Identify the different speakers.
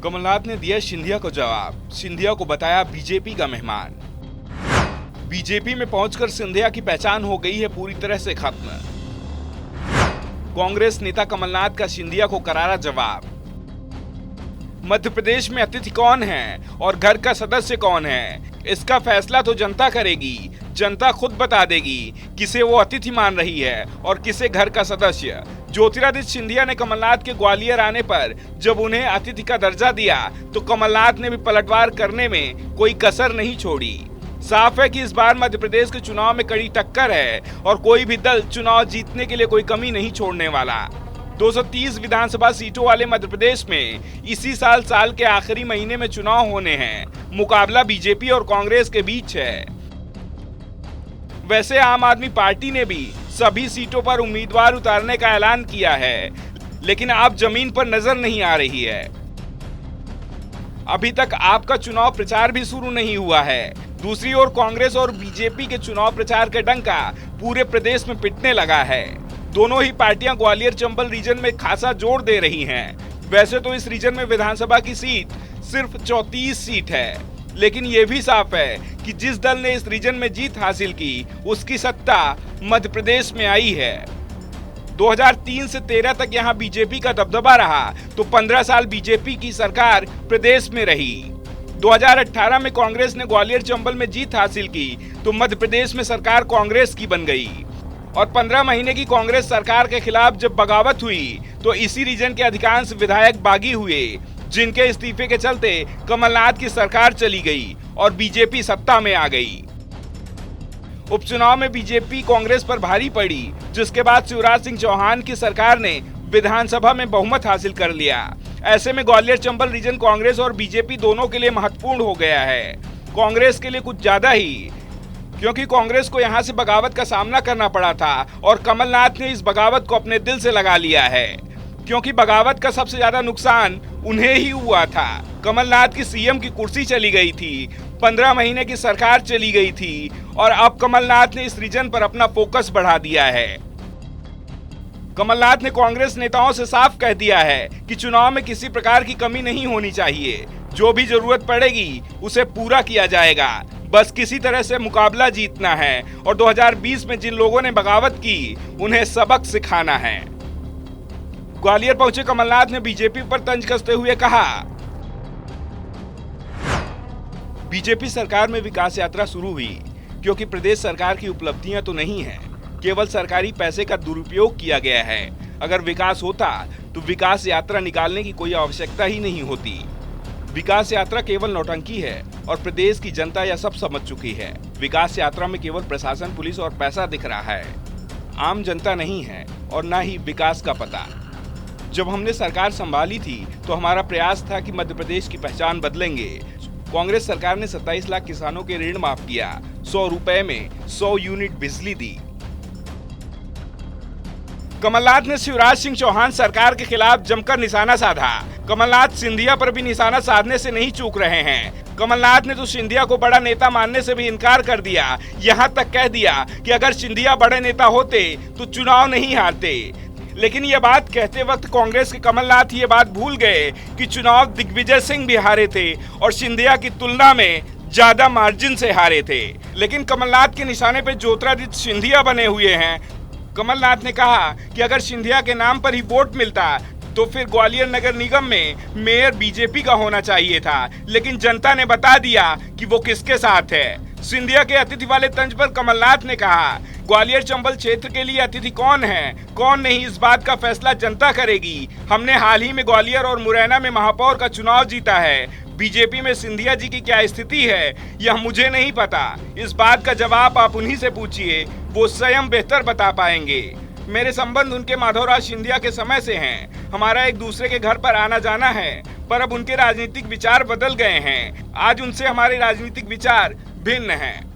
Speaker 1: कमलनाथ ने दिया सिंधिया को जवाब। सिंधिया को बताया बीजेपी का मेहमान। बीजेपी में पहुंचकर सिंधिया की पहचान हो गई है पूरी तरह से खत्म। कांग्रेस नेता कमलनाथ का सिंधिया को करारा जवाब। मध्य प्रदेश में अतिथि कौन है और घर का सदस्य कौन है, इसका फैसला तो जनता करेगी। जनता खुद बता देगी किसे वो अतिथि मान रही है और किसे घर का सदस्य। ज्योतिरादित्य सिंधिया ने कमलनाथ के ग्वालियर आने पर जब उन्हें अतिथि का दर्जा दिया तो कमलनाथ ने भी पलटवार करने में कोई कसर नहीं छोड़ी। साफ है कि इस बार मध्य प्रदेश के चुनाव में कड़ी टक्कर है और कोई भी दल चुनाव जीतने के लिए कोई कमी नहीं छोड़ने वाला। 230 विधानसभा सीटों वाले मध्य प्रदेश में इसी साल के आखिरी महीने में चुनाव होने हैं। मुकाबला बीजेपी और कांग्रेस के बीच है। वैसे आम आदमी पार्टी ने भी सभी सीटों पर उम्मीदवार उतारने का ऐलान किया है, लेकिन अब जमीन पर नजर नहीं आ रही है। अभी तक आपका चुनाव प्रचार भी शुरू नहीं हुआ है। दूसरी ओर कांग्रेस और बीजेपी के चुनाव प्रचार का डंका पूरे प्रदेश में पिटने लगा है। दोनों ही पार्टियां ग्वालियर चंबल रीजन में खासा जोर दे रही हैं। वैसे तो इस रीजन में विधानसभा की सीट सिर्फ 34 सीट है, लेकिन ये भी साफ है कि जिस दल ने इस रीजन में जीत हासिल की उसकी सत्ता मध्य प्रदेश में आई है। 2003 से 13 तक यहाँ बीजेपी का दबदबा रहा तो 15 साल बीजेपी की सरकार प्रदेश में रही। 2018 में कांग्रेस ने ग्वालियर चंबल में जीत हासिल की तो मध्य प्रदेश में सरकार कांग्रेस की बन गई और 15 महीने की कांग्रेस सरकार के खिलाफ जब बगावत हुई तो इसी रीजन के अधिकांश विधायक बागी हुए, जिनके इस्तीफे के चलते कमलनाथ की सरकार चली गई और बीजेपी सत्ता में आ गई। उपचुनाव में बीजेपी कांग्रेस पर भारी पड़ी, जिसके बाद शिवराज सिंह चौहान की सरकार ने विधानसभा में बहुमत हासिल कर लिया। ऐसे में ग्वालियर चंबल रीजन कांग्रेस और बीजेपी दोनों के लिए महत्वपूर्ण हो गया है। कांग्रेस के लिए कुछ ज्यादा ही, क्योंकि कांग्रेस को यहां से बगावत का सामना करना पड़ा था और कमलनाथ ने इस बगावत को अपने दिल से लगा लिया है, क्योंकि बगावत का सबसे ज्यादा नुकसान उन्हें ही हुआ था। कमलनाथ की सीएम की कुर्सी चली गई थी, 15 महीने की सरकार चली गई थी और अब कमलनाथ ने इस रीजन पर अपना फोकस बढ़ा दिया है। कमलनाथ ने कांग्रेस नेताओं से साफ कह दिया है कि चुनाव में किसी प्रकार की कमी नहीं होनी चाहिए। जो भी जरूरत पड़ेगी उसे पूरा किया जाएगा, बस किसी तरह से मुकाबला जीतना है और 2020 में जिन लोगों ने बगावत की उन्हें सबक सिखाना है। ग्वालियर पहुंचे कमलनाथ ने बीजेपी पर तंज कसते हुए कहा, बीजेपी सरकार में विकास यात्रा शुरू हुई क्योंकि प्रदेश सरकार की उपलब्धियां तो नहीं है, केवल सरकारी पैसे का दुरुपयोग किया गया है। अगर विकास होता तो विकास यात्रा निकालने की कोई आवश्यकता ही नहीं होती। विकास यात्रा केवल नौटंकी है और प्रदेश की जनता यह सब समझ चुकी है। विकास यात्रा में केवल प्रशासन, पुलिस और पैसा दिख रहा है, आम जनता नहीं है और ना ही विकास का पता। जब हमने सरकार संभाली थी तो हमारा प्रयास था कि मध्य प्रदेश की पहचान बदलेंगे। कांग्रेस सरकार ने 27 लाख किसानों के ऋण माफ किया, 100 रुपए में 100 यूनिट बिजली दी। कमलनाथ ने शिवराज सिंह चौहान सरकार के खिलाफ जमकर निशाना साधा। कमलनाथ सिंधिया पर भी निशाना साधने से नहीं चूक रहे हैं। कमलनाथ ने तो सिंधिया को बड़ा नेता मानने से भी इनकार कर दिया। यहाँ तक कह दिया कि अगर सिंधिया बड़े नेता होते तो चुनाव नहीं हारते। लेकिन ये बात कहते वक्त कांग्रेस के कमलनाथ ये बात भूल गए कि चुनाव दिग्विजय सिंह भी हारे थे और सिंधिया की तुलना में ज्यादा मार्जिन से हारे थे। लेकिन कमलनाथ के निशाने पे ज्योतिरादित्य सिंधिया बने हुए हैं। कमलनाथ ने कहा कि अगर सिंधिया के नाम पर ही वोट मिलता तो फिर ग्वालियर नगर निगम में मेयर बीजेपी का होना चाहिए था, लेकिन जनता ने बता दिया कि वो किसके साथ है। सिंधिया के अतिथि वाले तंज पर कमलनाथ ने कहा, ग्वालियर चंबल क्षेत्र के लिए अतिथि कौन है कौन नहीं, इस बात का फैसला जनता करेगी। हमने हाल ही में ग्वालियर और मुरैना में महापौर का चुनाव जीता है। बीजेपी में सिंधिया जी की क्या स्थिति है यह मुझे नहीं पता। इस बात का जवाब आप उन्हीं से पूछिए, वो स्वयं बेहतर बता पाएंगे। मेरे संबंध उनके माधवराज सिंधिया के समय से हैं। हमारा एक दूसरे के घर पर आना जाना है, पर अब उनके राजनीतिक विचार बदल गए हैं। आज उनसे हमारे राजनीतिक विचार भिन्न हैं।